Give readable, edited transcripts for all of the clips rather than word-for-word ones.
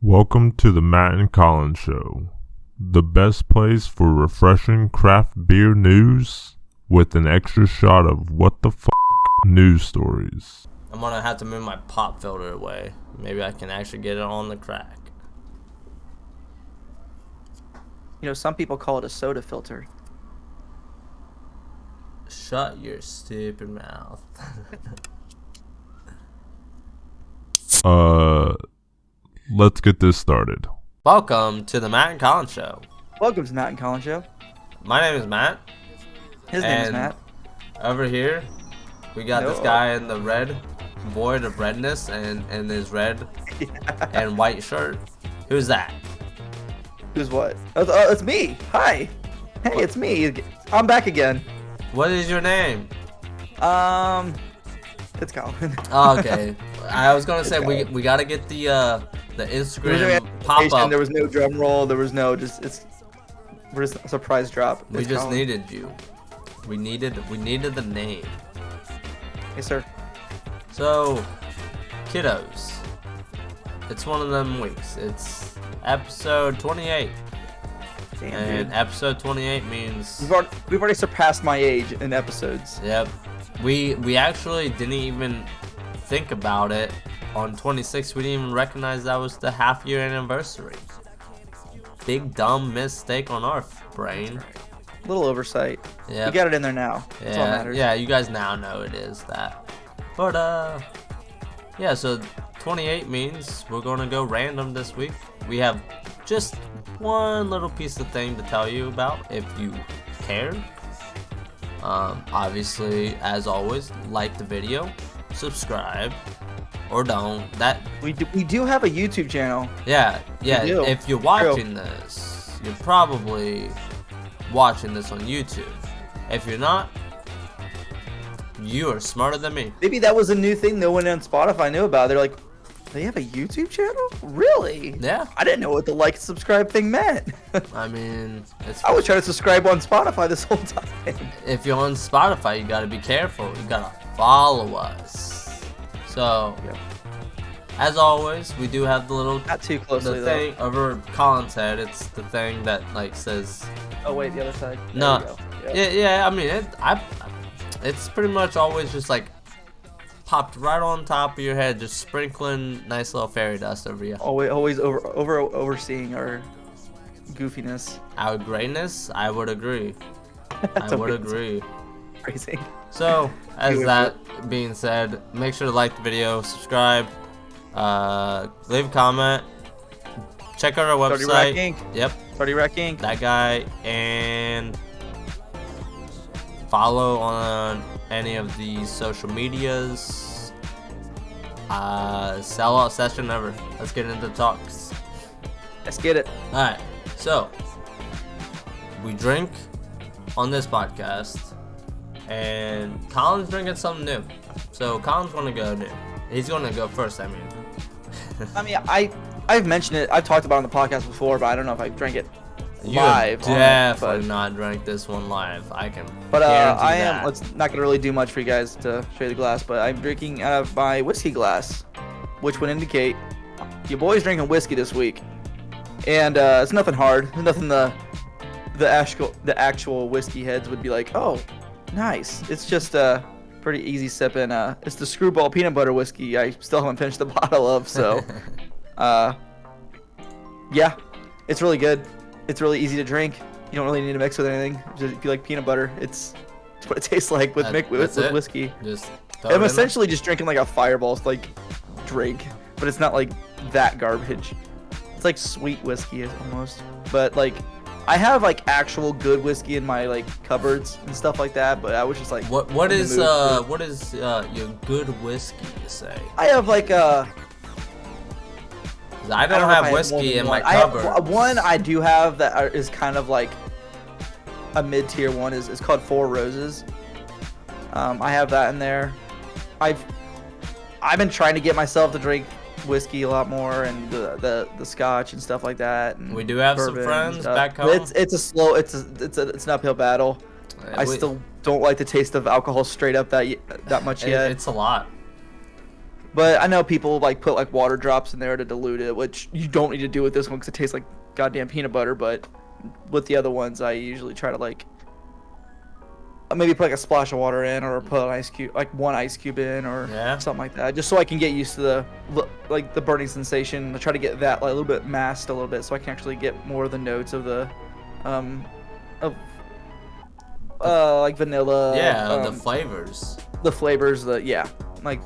Welcome to the Matt and Colin Show, the best place for refreshing craft beer news with an extra shot of what the f*** news stories. I'm gonna have to move my pop filter away. Maybe I can actually get it on the crack. You know, some people call it a soda filter. Shut your stupid mouth. Let's get this started. Welcome to the Matt and Colin Show. Welcome to the Matt and Colin Show. My name is Matt. His name is Matt. Over here, we got this guy in the red, void of redness, and his red and white shirt. Who's that? Who's what? It's me. Hi. Hey, it's me. I'm back again. What is your name? It's Colin. Oh, okay. I was gonna say we gotta get the Instagram pop up. There was no drum roll. There was no we're just a surprise drop. We just needed you. We needed the name. Yes, sir. So, kiddos, it's one of them weeks. It's episode 28. Damn, and dude. episode 28 means We've already surpassed my age in episodes. Yep. We actually didn't even think about it on 26. We didn't even recognize that was the half-year anniversary. Big dumb mistake on our brain. A little oversight. Yeah. We got it in there now. That's all that matters. Yeah, you guys now know it is that. But yeah, so 28 means we're gonna go random this week. We have just one little piece of thing to tell you about if you care. Obviously, as always, like the video, subscribe, or don't. That We do have a YouTube channel. yeah. We do. If you're watching this, you're probably watching this on YouTube. If you're not, you are smarter than me. Maybe that was a new thing no one on Spotify knew about. They're like, they have a YouTube channel? Really? Yeah. I didn't know what the like subscribe thing meant. I mean, it's. I was trying to subscribe on Spotify this whole time. If you're on Spotify, you gotta be careful. You gotta follow us. So, Yep. as always, we do have the little Not too closely, the though. thing over Colin's head. It's the thing that like says. Oh, wait, the other side. There No. we go. Yep. Yeah. I mean, it's pretty much always just like popped right on top of your head, just sprinkling nice little fairy dust over you. Always overseeing our goofiness. Our greatness, I would agree. That's I would amazing. agree. Crazy. So, as Beautiful. that being said, make sure to like the video, subscribe, leave a comment, check out our Starty website. Rack Inc. Yep, Starty Rack Inc. that guy, and follow on any of the social medias. Sellout session ever. Let's get into talks. Let's get it. Alright, so we drink on this podcast, and Colin's drinking something new. So Colin's gonna go new. He's gonna go first, I mean. I mean, I've mentioned it. I've talked about it on the podcast before, but I don't know if I drank it You have live. on it, definitely but not drank this one live. I can But guarantee I am. that. Let's not gonna really do much for you guys to show you the glass. But I'm drinking out of my whiskey glass, which would indicate your boy's drinking whiskey this week, and it's nothing hard. It's nothing the actual whiskey heads would be like, oh, nice. It's just a pretty easy sipping. It's the Screwball peanut butter whiskey. I still haven't finished the bottle of, so yeah, it's really good. It's really easy to drink. You don't really need to mix with anything. Just if you like peanut butter, it's what it tastes like with That's it? whiskey. Just throw it in I'm there. essentially just drinking like a Fireball like drink, but it's not like that garbage. It's like sweet whiskey almost. But like I have like actual good whiskey in my like cupboards and stuff like that, but I was just like What in the is mood for- what is your good whiskey to say? I have like 'Cause I don't know if I have more whiskey than in my one. I have cupboard. one I do have that is kind of like a mid-tier one. Is called Four Roses. I have that in there. I've been trying to get myself to drink whiskey a lot more and the scotch and stuff like that. And We do have some bourbon and friends stuff. back But home. it's an uphill battle. I still don't like the taste of alcohol straight up that much yet. It's a lot. But I know people like put like water drops in there to dilute it, which you don't need to do with this one because it tastes like goddamn peanut butter. But with the other ones, I usually try to like maybe put like a splash of water in, or put an ice cube, like one ice cube in, or something like that, just so I can get used to the burning sensation. I try to get that like a little bit masked a little bit, so I can actually get more of the notes of the of like vanilla. Yeah, the flavors. Like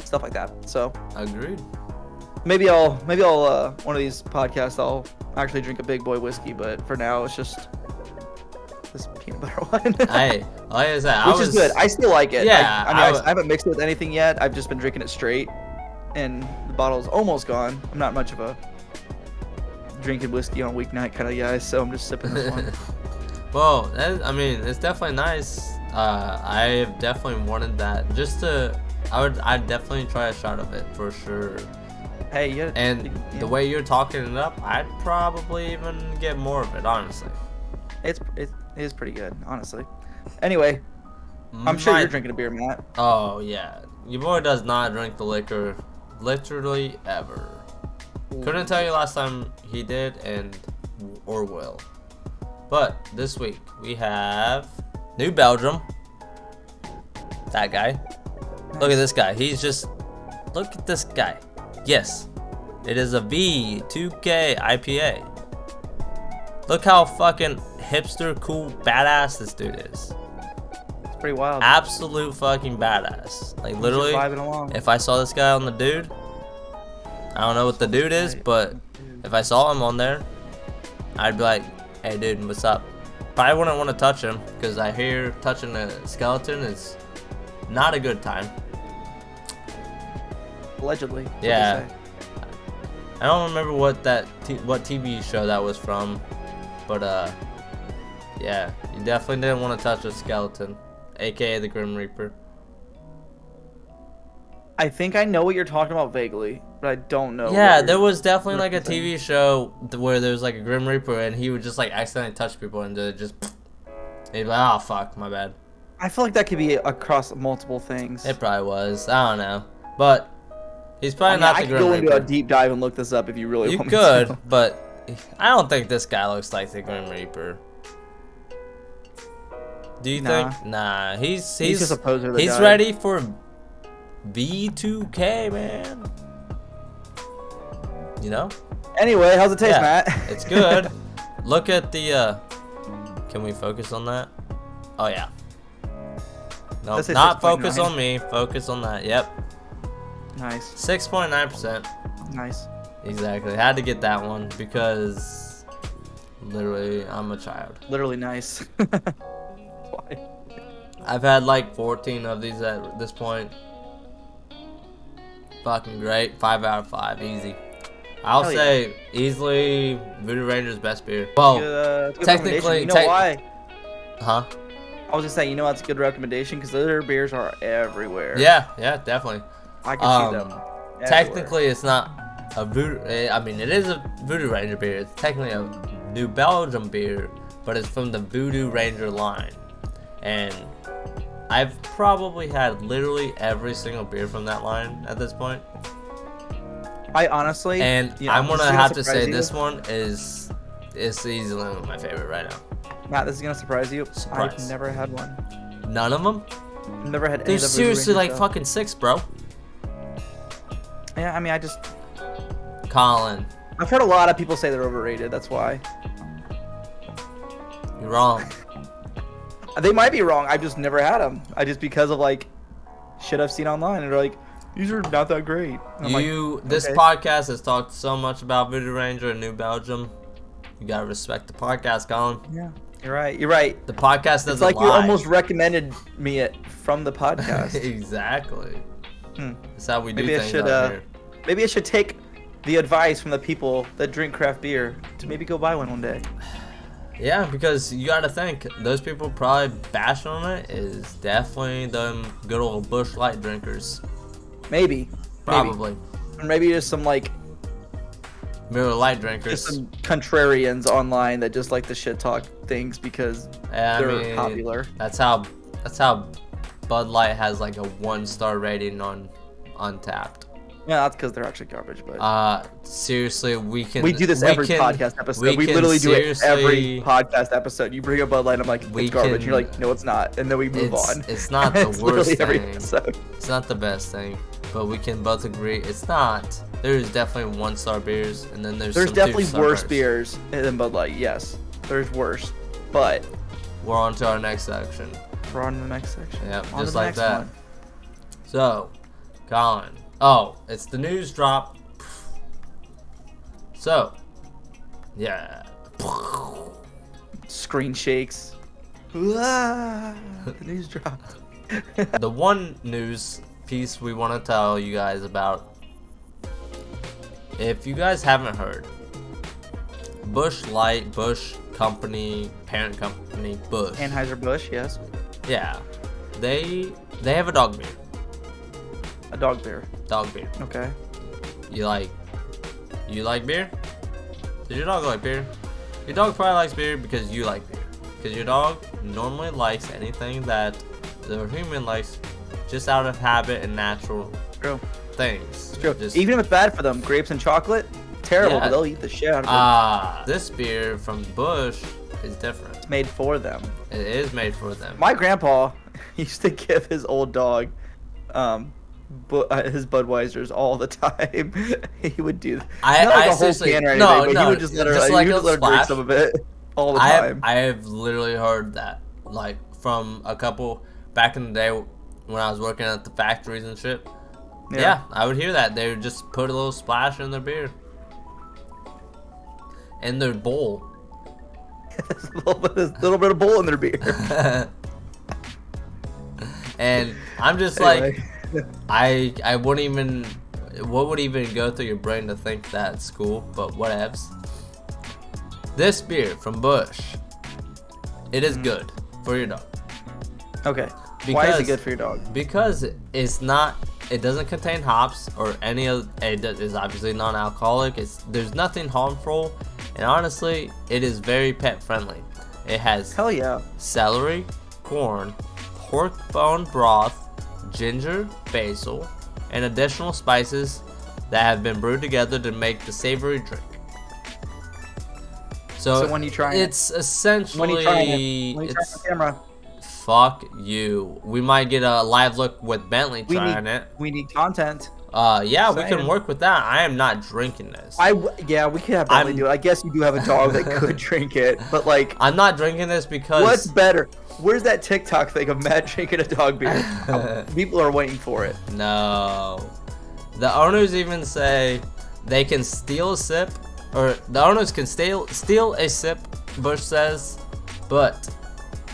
stuff like that. So agreed. Maybe I'll one of these podcasts I'll actually drink a big boy whiskey, but for now it's just this peanut butter one. Hey, like I said, which is good. I still like it. Yeah, I haven't mixed it with anything yet. I've just been drinking it straight, and the bottle's almost gone. I'm not much of a drinking whiskey on a weeknight kind of guy, so I'm just sipping this one. Well, I mean, it's definitely nice. I have definitely wanted that. I'd definitely try a shot of it for sure. Hey, yeah. And the way you're talking it up, I'd probably even get more of it, honestly. It is pretty good, honestly. Anyway, I'm sure you're drinking a beer, Matt. Oh yeah, your boy does not drink the liquor, literally ever. Couldn't tell you last time he did or will. But this week we have New Belgium. That guy. Look at this guy. Look at this guy. Yes, it is a V2K IPA. Look how fucking hipster, cool, badass this dude is. It's pretty wild. Absolute fucking badass. Like literally, if I saw this guy on the dude, I don't know what the dude is, but if I saw him on there, I'd be like, hey dude, what's up? Probably wouldn't want to touch him, because I hear touching a skeleton is not a good time. Allegedly. Yeah. I don't remember what TV show that was from, but yeah, you definitely didn't want to touch a skeleton, aka the Grim Reaper. I think I know what you're talking about vaguely, but I don't know. Yeah, there was definitely like a TV show where there was like a Grim Reaper, and he would just like accidentally touch people and just he'd be like, oh fuck, my bad. I feel like that could be across multiple things. It probably was. I don't know, but he's probably not the Grim Reaper. I could go into a deep dive and look this up if you really want me to. You could, but I don't think this guy looks like the Grim Reaper. Do you think? Nah, he's just a poser. He's ready for V2K, man. You know? Anyway, how's it taste, Matt? It's good. Look at the can we focus on that? Oh yeah. No, not focus on me. Focus on that. Yep. Nice. 6.9%. Nice. Exactly. Had to get that one because literally I'm a child. Literally nice. Why? I've had like 14 of these at this point. Fucking great. 5 out of 5. Easy. I'll say easily Voodoo Ranger's best beer. Well, technically, you know why? Huh? I was just saying, you know that's a good recommendation because their beers are everywhere. Yeah, definitely. I can see them. Technically, it's not a Voodoo. I mean, it is a Voodoo Ranger beer. It's technically a New Belgium beer, but it's from the Voodoo Ranger line. And I've probably had literally every single beer from that line at this point. I honestly, and I'm gonna have to say this one is easily my favorite right now. Matt, this is gonna surprise you. I've never had one. None of them? Never had any. There's seriously like fucking 6, bro. Yeah, I mean, Colin. I've heard a lot of people say they're overrated. That's why. You're wrong. They might be wrong. I've just never had them. Because of like shit I've seen online, and they're like, these are not that great. This podcast has talked so much about Voodoo Ranger and New Belgium. You gotta respect the podcast, Colin. Yeah, you're right. You're right. The podcast doesn't lie. It's like you almost recommended me it from the podcast. Exactly. That's how we do things out here. Maybe I should take the advice from the people that drink craft beer to maybe go buy one day. Yeah, because you gotta think, those people probably bashing on it is definitely them good old Busch Light drinkers. Maybe. Probably. Or maybe just some like Miller Lite drinkers. Just some contrarians online that just like to shit talk things because they're popular. That's how Bud Light has like a 1-star rating on Untapped. Yeah, that's because they're actually garbage. But Seriously, we do this every podcast episode. We literally do it every podcast episode. You bring up Bud Light, I'm like, it's garbage. You're like, no, it's not, and then we move on. It's not the worst every thing. episode. It's not the best thing, but we can both agree it's not. There's definitely 1-star beers, and then there's some definitely 2-star worse beers. than Bud Light. Yes, there's worse, but We're on to our next section. we're on to the next section. Yep, On to just the like next that. one. So, Colin. Oh, it's the news drop. So, yeah. Screen shakes. The news dropped. The one news piece we want to tell you guys about, if you guys haven't heard, Busch Light, Busch Company, parent company, Busch. Anheuser-Busch, yes. Yeah, they have a dog beer. A dog beer. Dog beer. Okay. You like beer? Does your dog like beer? Your dog probably likes beer because you like beer. Because your dog normally likes anything that the human likes, just out of habit and natural True. things. True. Just, Even if it's bad for them, grapes and chocolate, terrible, Yeah. but they'll eat the shit out of it. this beer from Busch is different. It's made for them. It is made for them. My grandpa used to give his old dog his Budweisers all the time. He would do I not like a whole seriously- can or anything, no, but no, he would just let her, just he like would a just let her drink splash. some of it all the I time. have literally heard that, like, from a couple back in the day when I was working at the factories and shit. Yeah, I would hear that. They would just put a little splash in their beer. In their bowl. There's a little bit of bull in their beer. And I'm just Anyway. like, I wouldn't even, what would even go through your brain to think that's cool, but whatevs. This beer from Busch, it is good for your dog. Okay. Why is Because- it good for your dog? Because it's not, it doesn't contain hops or any of, it is obviously non-alcoholic. There's nothing harmful, and honestly, it is very pet friendly. It has Hell yeah. celery, corn, pork bone broth, ginger, basil, and additional spices that have been brewed together to make the savory drink. So when you try it? it's essentially, When you try it? When you try it it's on camera? fuck you. We might get a live look with Bentley We trying need, it. we need content. Yeah, we can Saying. work with that. I am not drinking this. Yeah, we could have Bentley I'm- do it. I guess you do have a dog that could drink it, but like, I'm not drinking this because what's better? Where's that TikTok thing of Matt drinking a dog beer? People are waiting for it. no. The owners even say they can steal a sip, or the owners can steal a sip, Busch says, but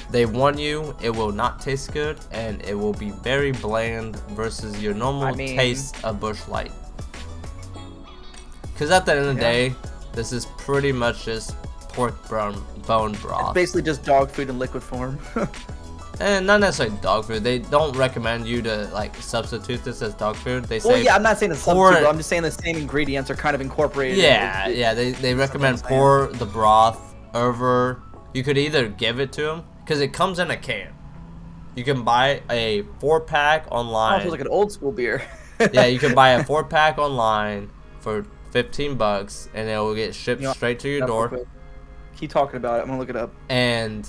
they warn you it will not taste good and it will be very bland versus your normal taste of Busch Light. Because at the end of the day, this is pretty much just pork bone broth. It's basically just dog food in liquid form. And not necessarily dog food. They don't recommend you to like substitute this as dog food. They say Well, yeah, I'm not saying it's pour substitute, it- but I'm just saying the same ingredients are kind of incorporated. Yeah, yeah. They recommend what I'm saying. pour the broth over. You could either give it to them because it comes in a can. You can buy a 4-pack Oh, online. it feels like an old school beer. Yeah, you can buy a 4-pack online for $15, and it will get shipped You know, straight to your That's door. real quick. Keep talking about it. I'm gonna look it up. And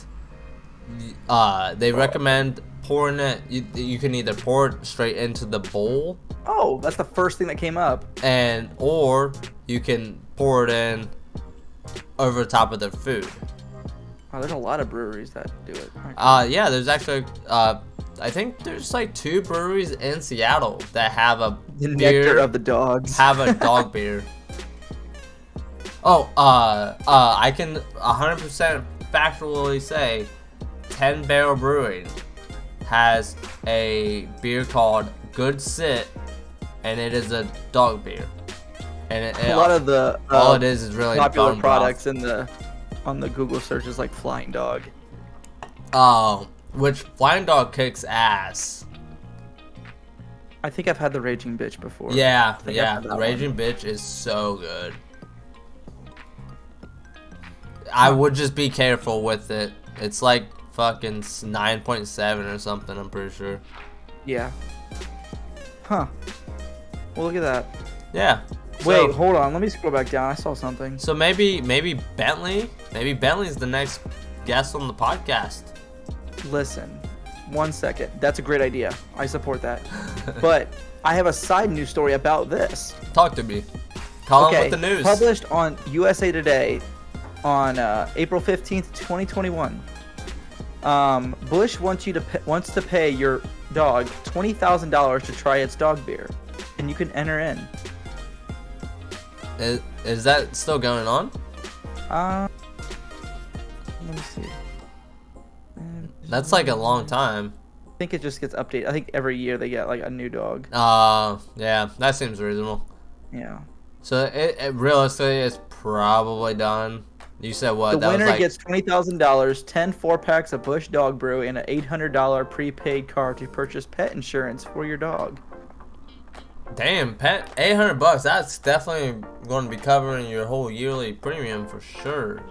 they recommend pouring it. You can either pour it straight into the bowl, Oh, that's the first thing that came up. or you can pour it in over top of their food. Oh, there's a lot of breweries that do it. Yeah, there's actually I think there's like 2 breweries in Seattle that have a The beer, nectar of the dogs. have a dog beer. Oh, I can 100% factually say 10 Barrel Brewing has a beer called Good Sit, and it is a dog beer. And a lot of the all it is really popular bone broth. products on the Google searches like Flying Dog. Which Flying Dog kicks ass. I think I've had the Raging Bitch before. Yeah, think I've yeah. had The that Raging Bitch is so good. I would just be careful with it. It's like fucking 9.7 or something, I'm pretty sure. Yeah. Huh. Well, look at that. Yeah. Wait, hold on. Let me scroll back down. I saw something. So maybe Bentley. Maybe Bentley's the next guest on the podcast. Listen, 1 second. That's a great idea. I support that. But I have a side news story about this. Talk to me. Colin with the news. Published on USA Today on April 15th, 2021. Bush wants to pay your dog $20,000 to try its dog beer, and you can enter in. Is that still going on? Let me see. That's like a long time. I think it just gets updated. I think every year they get like a new dog. Yeah, that seems reasonable. Yeah. So it realistically is probably done. You said what? The winner gets $20,000, 10 4-packs of Bush Dog Brew, and an $800 prepaid card to purchase pet insurance for your dog. Damn, pet, $800. That's definitely going to be covering your whole yearly premium for sure.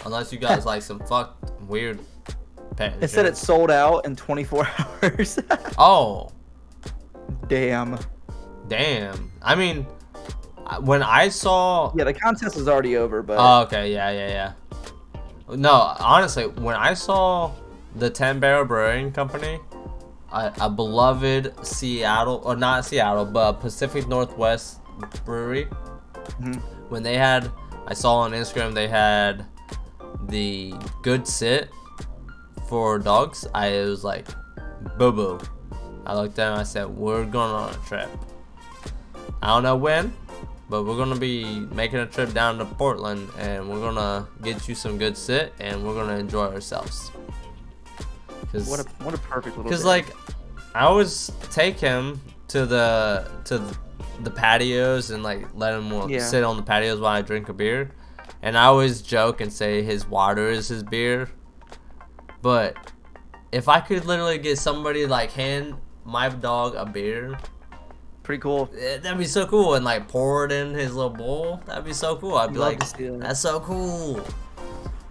Unless you guys like some fucked weird pet insurance. It said it sold out in 24 hours. Oh. Damn. I mean, when I saw... Yeah, the contest is already over, but... Oh, okay, yeah. No, honestly, when I saw the 10 Barrel Brewing Company, a beloved Seattle, or not Seattle, but Pacific Northwest brewery, when they had... I saw on Instagram they had the Good Sit for dogs. I was like, boo-boo. I looked at him and I said, we're going on a trip. I don't know when, but we're going to be making a trip down to Portland, and we're going to get you some Good Sit, and we're going to enjoy ourselves. What a perfect little Because, day. like, I always take him to the patios and, like, let him sit on the patios while I drink a beer. And I always joke and say his water is his beer. But if I could literally get somebody to, like, hand my dog a beer... Pretty cool. That'd be so cool, and like pour it in his little bowl. That'd be so cool. I'd be like, that's so cool.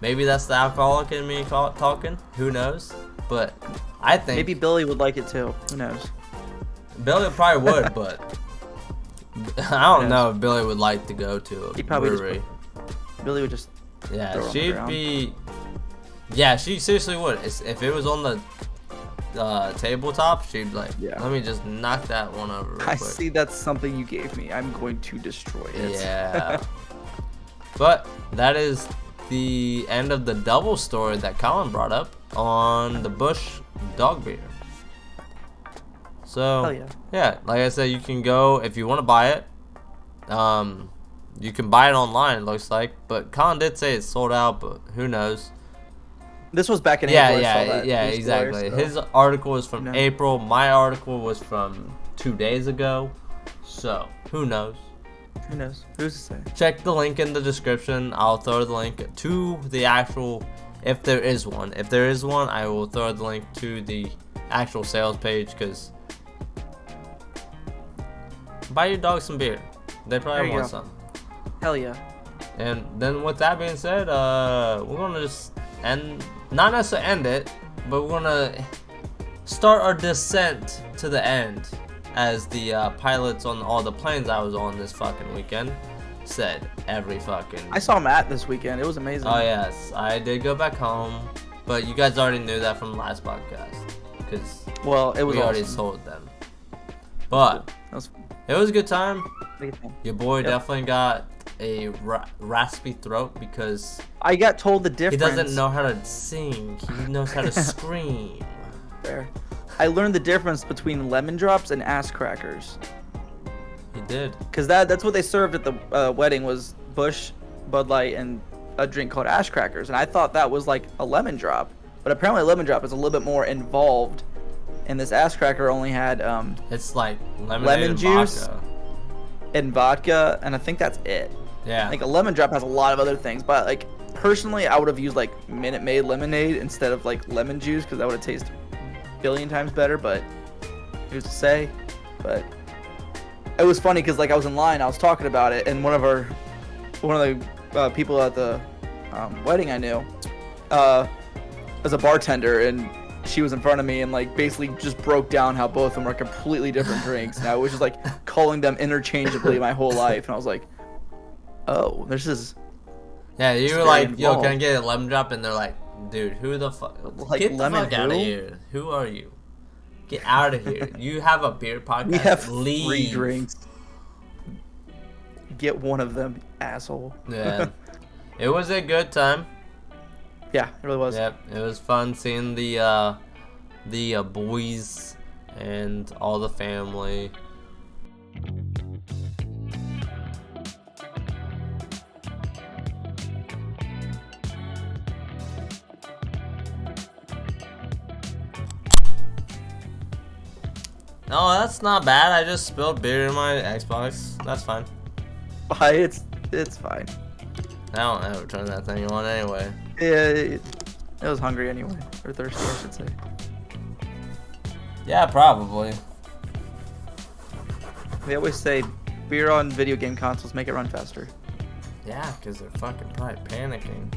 Maybe that's the alcoholic in me talking. Who knows? But I think maybe Billy would like it too. Who knows? Billy probably would, but I don't know if Billy would like to go to a brewery. Billy would just. Yeah, she'd be. Yeah, she seriously would. If it was on the tabletop, she'd be like, let me just knock that one over real quick. See, that's something you gave me. I'm going to destroy it. Yeah. But that is the end of the double story that Colin brought up on the Bush dog beer. So, yeah, like I said, you can go if you want to buy it. You can buy it online, it looks like. But Colin did say it's sold out, but who knows? This was back in April. Yeah, exactly. So. His article was from April. My article was from 2 days ago. So, who knows? Who knows? Who's to say? Check the link in the description. I'll throw the link to the actual, if there is one. If there is one, I will throw the link to the actual sales page, because buy your dog some beer. They probably want some. Hell yeah. And then with that being said, we're going to just not necessarily end it, but we're gonna start our descent to the end, as the pilots on all the planes I was on this fucking weekend said every fucking... I saw Matt this weekend. It was amazing. Oh yes, I did go back home, but you guys already knew that from the last podcast, because we already told them. But it was a good time. Your boy definitely got a raspy throat because I got told the difference. He doesn't know how to sing. He knows how to scream. Fair. I learned the difference between lemon drops and ass crackers. He did. Because that's what they served at the wedding was Bush, Bud Light, and a drink called ass crackers. And I thought that was like a lemon drop. But apparently a lemon drop is a little bit more involved. And this ass cracker only had it's like lemon juice and vodka, and I think that's it. Yeah. Like a lemon drop has a lot of other things, but like personally, I would have used like Minute Maid lemonade instead of like lemon juice, because that would have tasted a billion times better. But who's to say? But it was funny because like I was in line, I was talking about it, and one of the people at the wedding I knew was a bartender, and she was in front of me and like basically just broke down how both of them are completely different drinks. And I was just like calling them interchangeably my whole life. And I was like, oh, this is. Yeah, you were like, yo, can I get a lemon drop? And they're like, dude, who the fuck? Like, get the lemon fuck out of who? here. Who are you? Get out of here. You have a beer podcast. We have Leave. 3 drinks. Get one of them, asshole. Yeah. It was a good time. Yeah, it really was. Yep, it was fun seeing the boys and all the family. No, that's not bad. I just spilled beer in my Xbox. That's fine. It's fine. I don't ever turn that thing on anyway. Yeah, it was hungry anyway, or thirsty, I should say. Yeah, probably. They always say beer on video game consoles make it run faster. Yeah, because they're fucking probably panicking.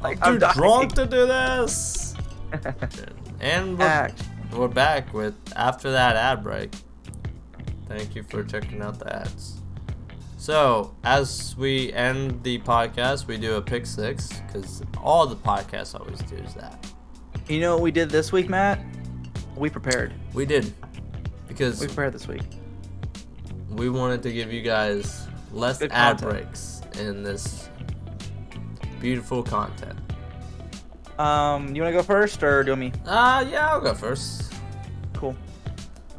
Like, I'm I'm too dying. drunk to do this. And Act. we're back with after that ad break. Thank you for checking out the ads. So, as we end the podcast, we do a pick 6 because all the podcasts always do that. You know what we did this week, Matt? We prepared. We did because We prepared this week. we wanted to give you guys less Good ad content. breaks in this beautiful content. You want to go first or do me? Yeah, I'll go first. Cool.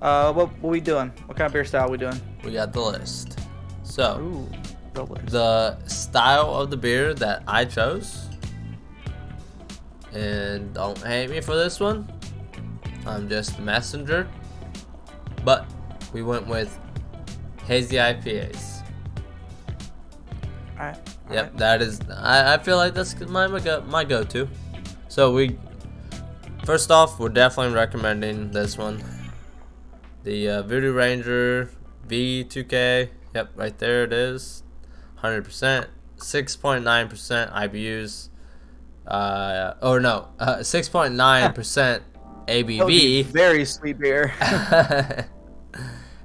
What we doing? What kind of beer style we doing? We got the list. So, Ooh, the list. the style of the beer that I chose, and don't hate me for this one, I'm just the messenger, but we went with hazy IPAs. Alright. Yep, that is, I feel like that's my go-to. So first off, we're definitely recommending this one. The Voodoo Ranger V2K. Yep, right there it is. 100%. 6.9% IBUs. 6.9% ABV. Very sweet beer.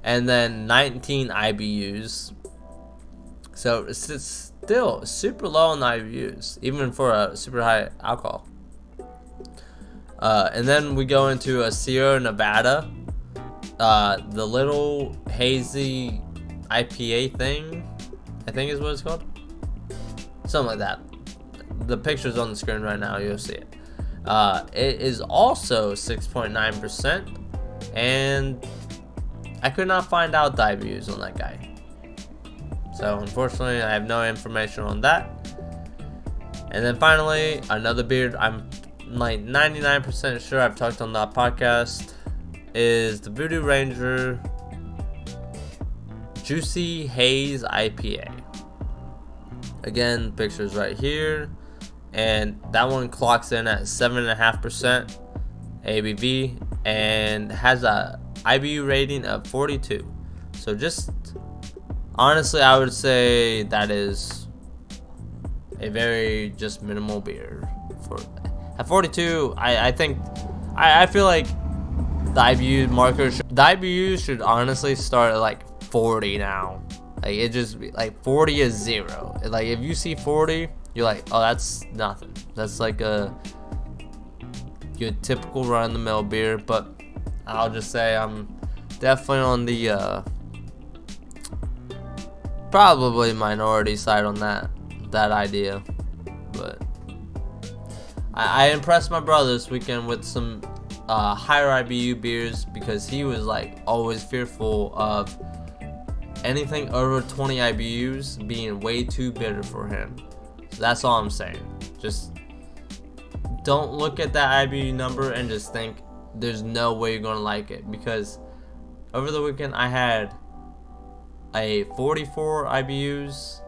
And then 19 IBUs. So it's still super low on the IBUs, even for a super high alcohol. And then we go into a Sierra Nevada. The little hazy IPA thing, I think is what it's called. Something like that. The picture's on the screen right now, you'll see it. It is also 6.9%, and I could not find out the IBUs on that guy. So unfortunately, I have no information on that. And then finally, another beer I'm like 99% sure I've talked on that podcast is the Voodoo Ranger Juicy Haze IPA. Again, pictures right here, and that one clocks in at 7.5% ABV and has a IBU rating of 42. So just honestly, I would say that is a very just minimal beer. For at 42, I think I feel like the IBU should honestly start at like 40 now. Like it just like 40 is 0. Like if you see 40, you're like, oh, that's nothing. That's like a your typical run of the mill beer. But I'll just say I'm definitely on the probably minority side on that idea. But I impressed my brother this weekend with some higher IBU beers because he was like always fearful of anything over 20 IBUs being way too bitter for him. So that's all I'm saying. Just don't look at that IBU number and just think there's no way you're gonna like it, because over the weekend I had a 44 IBUs,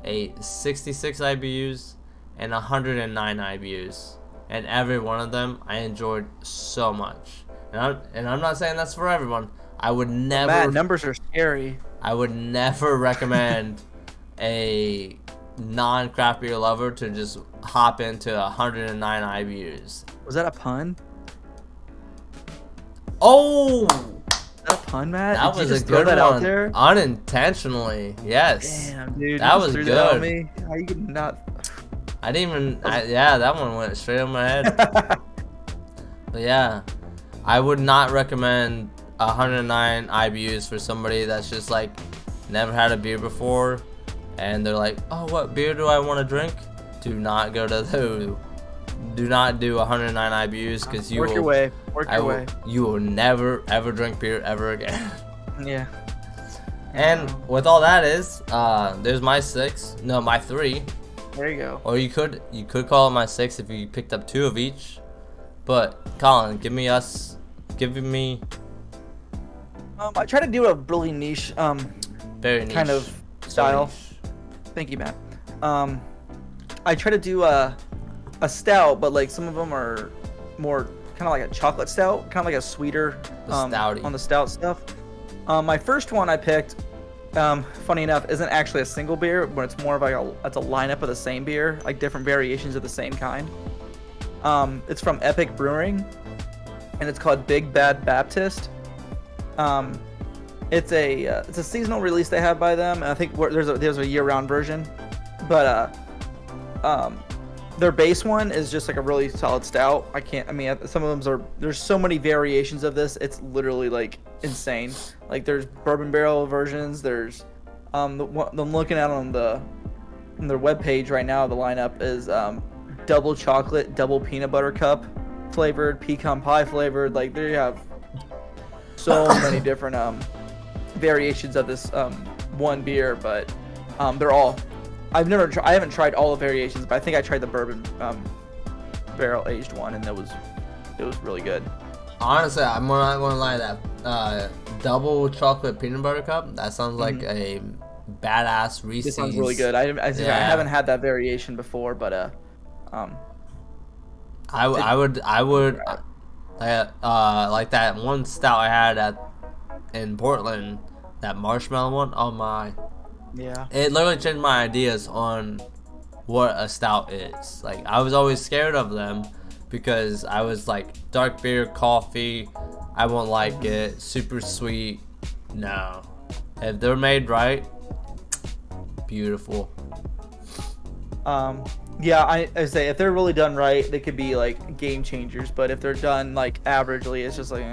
a 66 IBUs, and 109 IBUs, and every one of them I enjoyed so much. And I'm not saying that's for everyone. I would never. Matt, numbers are scary. I would never recommend a non-craft beer lover to just hop into 109 IBUs. Was that a pun? Oh, Is that a pun, Matt? that Did was you a just throw good that one. out there? Unintentionally, yes. Damn, dude. That you was just threw that on good. me. How you could not? I didn't even. Yeah, that one went straight over my head. But yeah, I would not recommend 109 IBUs for somebody that's just like never had a beer before, and they're like, "Oh, what beer do I want to drink?" Do not go to those. Do not do 109 IBUs because you Work will. your way. Work your way. You will never ever drink beer ever again. Yeah. And with all that is, there's my 6. No, my 3. There you go. Or you could call it my 6 if you picked up 2 of each. But Colin, give me. I try to do a really niche, Very niche. kind of So style. niche. Thank you, Matt. I try to do a stout, but like some of them are more kind of like a chocolate stout, kind of like a sweeter The stouty. on the stout stuff. My first one I picked, funny enough, isn't actually a single beer, but it's more of like it's a lineup of the same beer, like different variations of the same kind. It's from Epic Brewing, and it's called Big Bad Baptist. It's a seasonal release they have by them, and I think there's a year-round version, but their base one is just like a really solid stout. Some of them there's so many variations of this, it's literally like insane. Like there's bourbon barrel versions, there's I'm looking at on their webpage right now, the lineup is double chocolate, double peanut butter cup flavored, pecan pie flavored. Like they have so many different variations of this one beer, but they're all. I haven't tried all the variations, but I think I tried the bourbon barrel aged one, and it was really good. Honestly, I'm not gonna lie. That double chocolate peanut butter cup. That sounds like a badass Reese's. This sounds really good. I haven't had that variation before, but I would like that one stout I had in Portland, that marshmallow one. Oh my. yeah. It literally changed my ideas on what a stout is. Like, I was always scared of them because I was like, dark beer, coffee, I won't like it. Super sweet, no. If they're made right, beautiful. Yeah, I say if they're really done right, they could be like game changers. But if they're done like averagely, it's just like.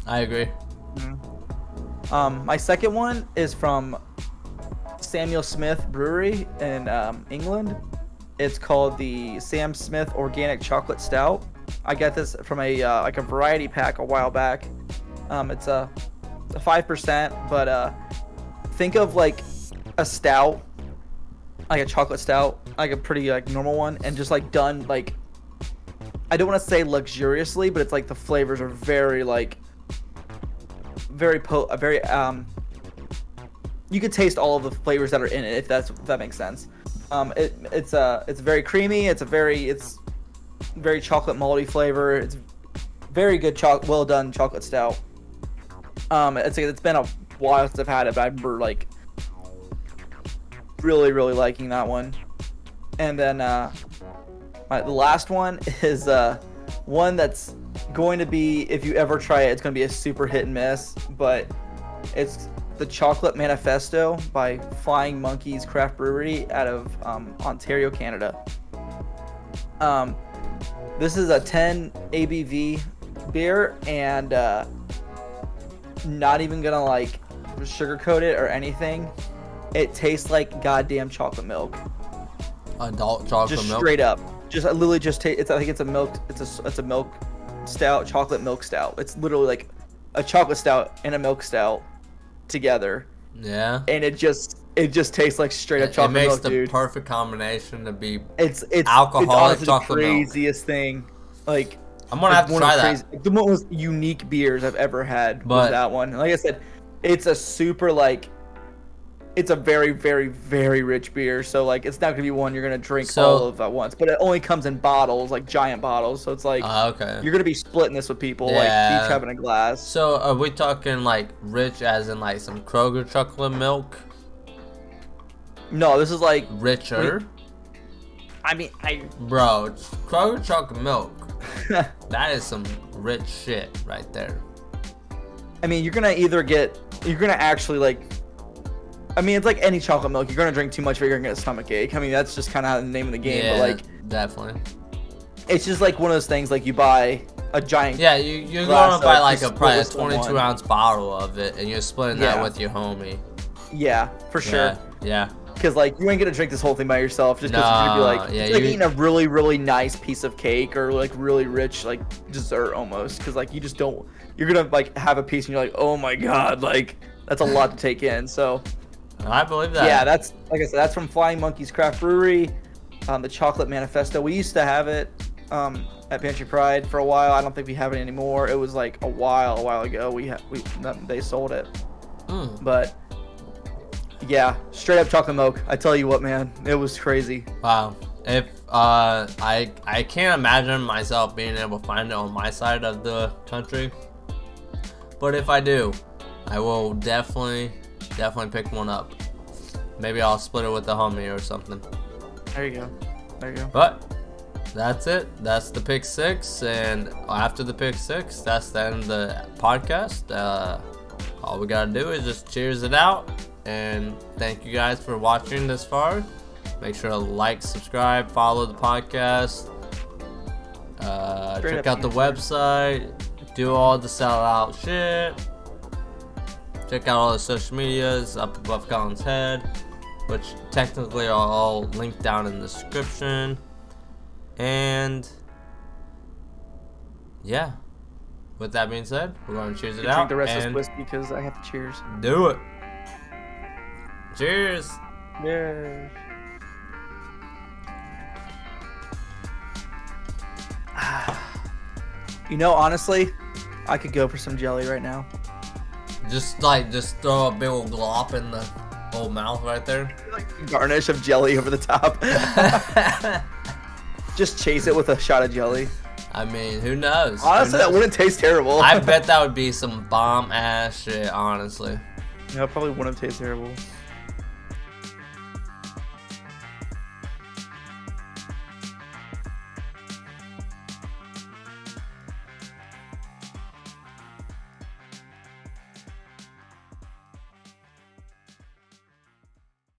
I agree. My second one is from Samuel Smith Brewery in England. It's called the Sam Smith Organic Chocolate Stout. I got this from a variety pack a while back. It's a 5%, but think of like a stout, like a chocolate stout, like a pretty like normal one, and just like done like, I don't want to say luxuriously, but it's like the flavors are very like very you could taste all of the flavors that are in it, if that makes sense. It's very creamy. It's very chocolate malty flavor. It's very good well done chocolate stout. It's been a while since I've had it, but I remember like really liking that one. And then the last one is one that's going to be, if you ever try it, it's going to be a super hit and miss, but it's the Chocolate Manifesto by Flying Monkeys Craft Brewery out of Ontario, Canada. This is a 10 ABV beer, and not even gonna like sugarcoat it or anything. It tastes like goddamn chocolate milk. Adult chocolate Just milk. straight up. Just literally just I think it's a milk stout, chocolate milk stout. It's literally like a chocolate stout and a milk stout together. Yeah. And it just tastes like straight up chocolate milk, milk, dude. It makes the perfect combination to be It's alcoholic honestly chocolate the milk. craziest thing. Like, I'm gonna have to try that. The most unique beers I've ever had was But- that one. And like I said, it's a super like, it's a very, very, very rich beer. So like, it's not gonna be one you're gonna drink all of at once. But it only comes in bottles, like giant bottles. So it's like, Okay. you're gonna be splitting this with people, like Yeah. each having a glass. So are we talking like rich as in like some Kroger chocolate milk? No, this is like richer. I mean, Bro, Kroger chocolate milk. That is some rich shit right there. I mean, you're gonna actually like. I mean, it's like any chocolate milk. You're gonna drink too much, but you're gonna get a stomach ache. I mean, that's just kind of the name of the game. Yeah, but like, definitely. It's just like one of those things. Like you buy a giant. Yeah, you're gonna buy like probably a 22-ounce bottle of it, and you're splitting that with your homie. Yeah, for sure. Yeah. Because like you ain't gonna drink this whole thing by yourself, just because you're gonna be like, it's like eating a really, really nice piece of cake or like really rich like dessert almost. Because like you just don't. You're gonna like have a piece and you're like, oh my god, like that's a lot to take in. So. I believe that. Yeah, that's like I said. That's from Flying Monkeys Craft Brewery. The Chocolate Manifesto. We used to have it at Pantry Pride for a while. I don't think we have it anymore. It was like a while ago. They sold it. But yeah, straight up chocolate milk. I tell you what, man, it was crazy. Wow. If I can't imagine myself being able to find it on my side of the country. But if I do, I will definitely pick one up. Maybe I'll split it with a homie or something. There you go. But that's it. That's the pick six, and after the pick six, that's the end of the podcast. All we gotta do is just cheers it out, and thank you guys for watching this far. Make sure to like, subscribe, follow the podcast. Check out the website. Do all the sellout shit. Check out all the social medias up above Colin's head, which technically are all linked down in the description. And yeah, with that being said, we're going to cheers it out. Drink the rest of this whiskey because I have to cheers. Do it. Cheers. Yeah. You know, honestly, I could go for some jelly right now. Just throw a big old glop in the whole mouth right there. Like garnish of jelly over the top. Just chase it with a shot of jelly. I mean, who knows? Honestly, that wouldn't taste terrible. I bet that would be some bomb ass shit, honestly. No, it probably wouldn't taste terrible.